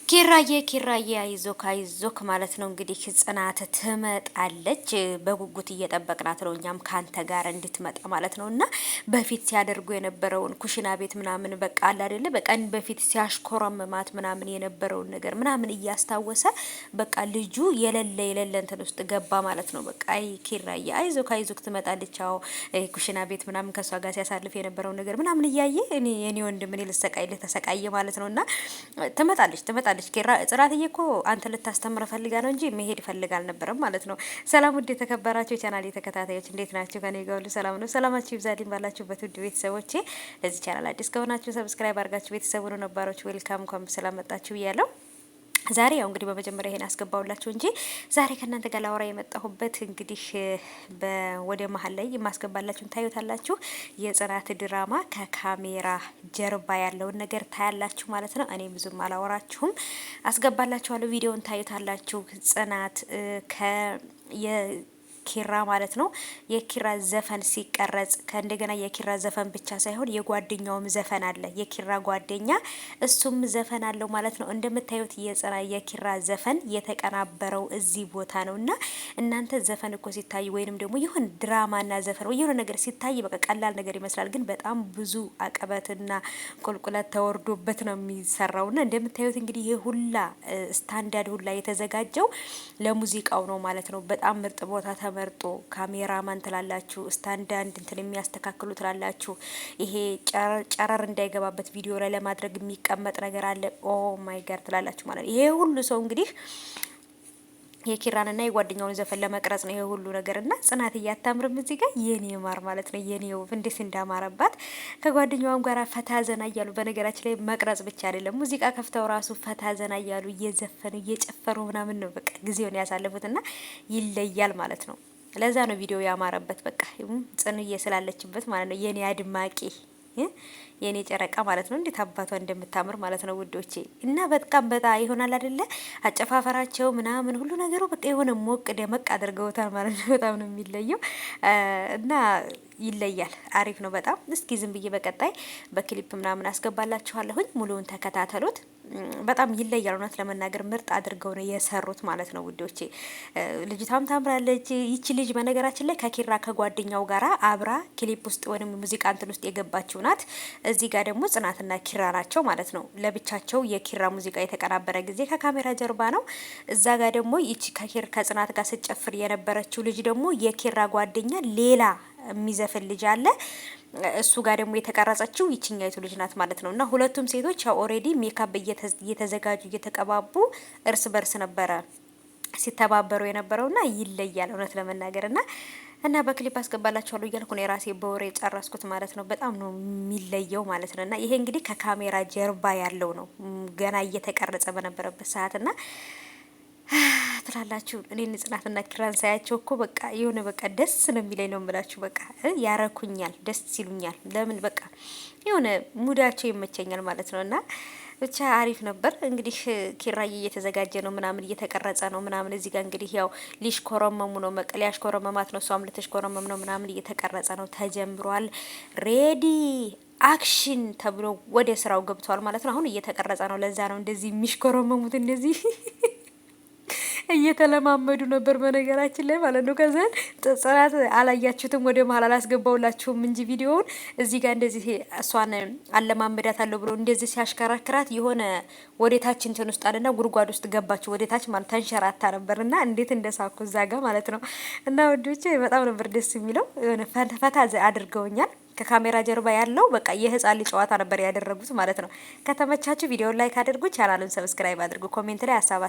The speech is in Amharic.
ኪራዬ አይዞክ ማለት ነው እንግዲህ ጽናት ትመጣለች። በጉጉት እየጠበቅናት ነው እኛም ካንተ ጋር እንድትመጣ ማለት ነው። እና በፊት ሲያደርጉ የነበረውን ኩሽና ቤት ምናምን በቃ አለ አይደለ በቀን በፊት ሲያሽኮረምማት ምናምን የነበረውን ነገር ምናምን እያስታወሰ በቃ ልጁ የሌለ እንትን ውስጥ ገባ ማለት ነው። በቃ አይ ኪራዬ አይዞክ ትመጣለች። አዎ ኩሽና ቤት ምናምን ከሷ ጋር ሲያሳልፍ የነበረውን ነገር ምናምን እያየ እኔ ወንድም እኔ ተሰቃየ ማለት ነው። እና ትመጣለች ኪራ ጽናትዬ እኮ አንተ ልታስተምረ ፈልጋ ነው እንጂ መሄድ ፈልጋ አልነበረም ማለት ነው። ሰላም ውድ የተከበራችሁ የቻናል ተከታታዮች እንዴት ናችሁ? ከኔ ጋር ሁሉ ሰላም ነው። ሰላማችሁ ይብዛልኝ ባላችሁበት ውድ ቤተሰቦቼ። ለዚህ ቻናል አዲስ ከሆናችሁ ሰብስክራይብ አድርጋችሁ ቤተሰቡ ነው ነባሮች ዌልካም እንኳን ሰላም መጣችሁ ብያለሁ። ዛሬ ያው እንግዲህ በመጀመሪያ ይሄን አስገባውላችሁ እንጂ ዛሬ ከእናንተ ጋር ላወራ የመጣሁበት እንግዲህ ወደ መሀል ላይ የማስገባላችሁን ታዩታላችሁ። የጽናት ድራማ ከካሜራ ጀርባ ያለውን ነገር ታያላችሁ ማለት ነው። እኔ ብዙም አላወራችሁም፣ አስገባላችኋለሁ። ቪዲዮውን ታዩታላችሁ። ጽናት ኪራ ማለት ነው የኪራ ዘፈን ሲቀረጽ ከእንደገና የኪራ ዘፈን ብቻ ሳይሆን የጓደኛውም ዘፈን አለ። የኪራ ጓደኛ እሱም ዘፈን አለው ማለት ነው። እንደምታዩት የኪራ ዘፈን የተቀናበረው እዚህ ቦታ ነው። እና እናንተ ዘፈን እኮ ሲታይ ወይንም ደግሞ ይሁን ድራማና ዘፈን ወይ የሆነ ነገር ሲታይ በቃ ቀላል ነገር ይመስላል፣ ግን በጣም ብዙ አቀበትና ቁልቁለት ተወርዶበት ነው የሚሰራውና እንደምታዩት እንግዲህ ይሄ ሁላ ስታንዳርድ ሁላ የተዘጋጀው ለሙዚቃው ነው ማለት ነው። በጣም ምርጥ ቦታ ተመርጦ ካሜራማን ትላላችሁ፣ ስታንዳርድ እንትን የሚያስተካክሉ ትላላችሁ። ይሄ ጨረር እንዳይገባበት ቪዲዮ ላይ ለማድረግ የሚቀመጥ ነገር አለ። ኦ ማይ ጋድ ትላላችሁ ማለት ይሄ ሁሉ ሰው እንግዲህ የኪራንና የጓደኛውን ዘፈን ለመቅረጽ ነው ይሄ ሁሉ ነገር። እና ጽናት እያታምርም እዚህ ጋር የኔ ማር ማለት ነው የኔ ውብ እንዴት እንዳማረባት ከጓደኛዋም ጋር ፈታ ዘና እያሉ፣ በነገራችን ላይ መቅረጽ ብቻ አይደለም ሙዚቃ ከፍተው ራሱ ፈታ ዘና እያሉ እየዘፈኑ እየጨፈሩ ምናምን ነው በቃ ጊዜውን ያሳለፉትና ይለያል ማለት ነው። ለዛ ነው ቪዲዮ ያማረበት። በቃ ጽንዬ ስላለችበት ማለት ነው የኔ አድማቂ የኔ ጨረቃ ማለት ነው። እንዴት አባቷ እንደምታምር ማለት ነው ውዶቼ። እና በጣም ይሆናል አይደለ አጨፋፈራቸው ምናምን ሁሉ ነገሩ በቃ የሆነ ሞቅ ደመቅ አድርገውታል ማለት ነው። በጣም ነው የሚለየው እና ይለያል። አሪፍ ነው በጣም። እስኪ ዝም ብዬ በቀጣይ በክሊፕ ምናምን አስገባላችኋለሁኝ። ሙሉውን ተከታተሉት። በጣም ይለያል። እውነት ለመናገር ምርጥ አድርገው ነው የሰሩት ማለት ነው ውዶቼ። ልጅቷም ታምራለች። ይቺ ልጅ በነገራችን ላይ ከኪራ ከጓደኛው ጋራ አብራ ክሊፕ ውስጥ ወይም ሙዚቃ እንትን ውስጥ የገባችው ናት። እዚህ ጋር ደግሞ ጽናትና ኪራ ናቸው ማለት ነው። ለብቻቸው የኪራ ሙዚቃ የተቀናበረ ጊዜ ከካሜራ ጀርባ ነው። እዛ ጋር ደግሞ ይቺ ከጽናት ጋር ስጨፍር የነበረችው ልጅ ደግሞ የኪራ ጓደኛ ሌላ የሚዘፍን ልጅ አለ። እሱ ጋር ደግሞ የተቀረጸችው ይችኛይቱ ልጅ ናት ማለት ነው። እና ሁለቱም ሴቶች ኦሬዲ ሜካፕ እየተዘጋጁ እየተቀባቡ እርስ በርስ ነበረ ሲተባበሩ የነበረውና ይለያል እውነት ለመናገር እና በክሊፕ አስገባላችኋለሁ እያልኩ ነው የራሴ በወሬ ጨረስኩት ማለት ነው። በጣም ነው የሚለየው ማለት ነው። እና ይሄ እንግዲህ ከካሜራ ጀርባ ያለው ነው ገና እየተቀረጸ በነበረበት ሰዓት እና ትላላችሁ እኔ ጽናትና ኪራን ሳያቸው እኮ በቃ የሆነ በቃ ደስ ነው የሚለኝ ነው የምላችሁ። በቃ ያረኩኛል፣ ደስ ይሉኛል። ለምን በቃ የሆነ ሙዳቸው ይመቸኛል ማለት ነው። እና ብቻ አሪፍ ነበር። እንግዲህ ኪራዬ እየተዘጋጀ ነው ምናምን እየተቀረጸ ነው ምናምን። እዚህ ጋር እንግዲህ ያው ሊሽኮረመሙ ነው መቀለያሽ ኮረመማት ነው እሷም ልትሽኮረመም ነው ምናምን። እየተቀረጸ ነው ተጀምሯል። ሬዲ አክሽን ተብሎ ወደ ስራው ገብቷል ማለት ነው። አሁን እየተቀረጸ ነው። ለዛ ነው እንደዚህ የሚሽኮረመሙት እንደዚህ እየተለማመዱ ነበር በነገራችን ላይ ማለት ነው። ከዛ ጽናት አላያችሁትም፣ ወደ መሀል አላስገባውላችሁም እንጂ ቪዲዮውን እዚህ ጋር እንደዚህ እሷን አለማመዳታለሁ ብሎ እንደዚህ ሲያሽከራክራት የሆነ ወደ ታች እንትን ውስጥ አለና ጉድጓድ ውስጥ ገባችሁ ወደ ታች ማለት ተንሸራታ ነበርና እንዴት እንደሳኩ እዛ ጋር ማለት ነው። እና ወዶቼ በጣም ነበር ደስ የሚለው የሆነ ፈታ አድርገውኛል። ከካሜራ ጀርባ ያለው በቃ የህፃን ልጅ ጨዋታ ነበር ያደረጉት ማለት ነው። ከተመቻችሁ ቪዲዮውን ላይክ አድርጉ፣ ቻናሉን ሰብስክራይብ አድርጉ፣ ኮሜንት ላይ ሀሳብ